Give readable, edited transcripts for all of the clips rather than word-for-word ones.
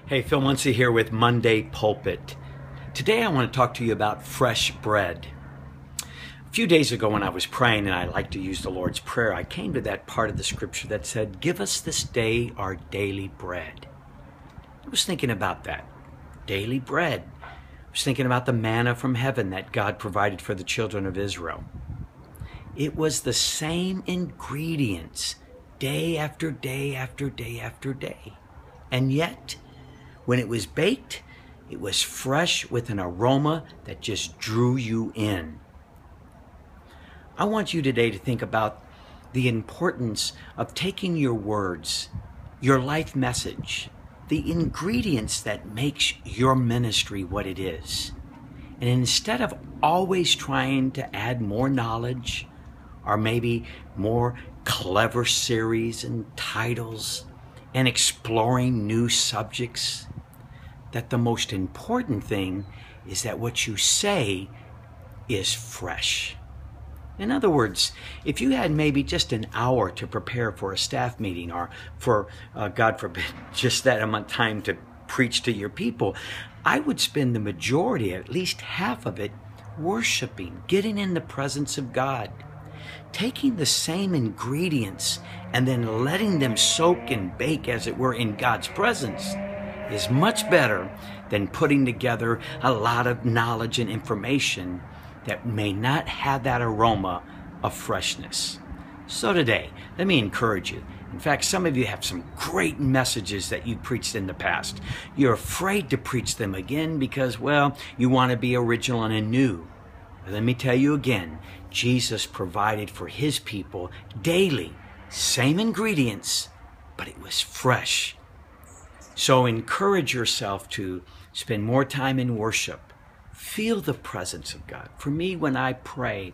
Hey, Phil Munsey here with Monday Pulpit. Today I want to talk to you about fresh bread. A few days ago when I was praying, and I like to use the Lord's Prayer, I came to that part of the scripture that said, "Give us this day our daily bread." I was thinking about that. Daily bread. I was thinking about the manna from heaven that God provided for the children of Israel. It was the same ingredients day after day after day after day. And yet, when it was baked, it was fresh with an aroma that just drew you in. I want you today to think about the importance of taking your words, your life message, the ingredients that makes your ministry what it is. And instead of always trying to add more knowledge or maybe more clever series and titles and exploring new subjects, that the most important thing is that what you say is fresh. In other words, if you had maybe just an hour to prepare for a staff meeting or for, God forbid, just that amount of time to preach to your people, I would spend the majority, at least half of it, worshiping, getting in the presence of God, taking the same ingredients and then letting them soak and bake, as it were, in God's presence is much better than putting together a lot of knowledge and information that may not have that aroma of freshness. So today, let me encourage you. In fact, some of you have some great messages that you preached in the past. You're afraid to preach them again because, well, you want to be original and new. But let me tell you again, Jesus provided for his people daily, same ingredients, but it was fresh. So encourage yourself to spend more time in worship. Feel the presence of God. For me, when I pray,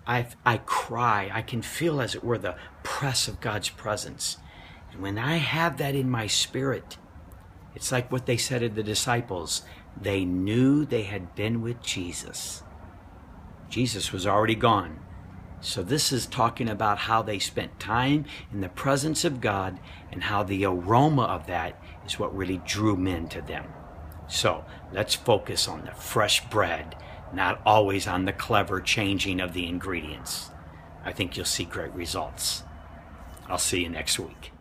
I cry. I can feel, as it were, the press of God's presence. And when I have that in my spirit, it's like what they said to the disciples. They knew they had been with Jesus. Jesus was already gone. So this is talking about how they spent time in the presence of God and how the aroma of that is what really drew men to them. So let's focus on the fresh bread, not always on the clever changing of the ingredients. I think you'll see great results. I'll see you next week.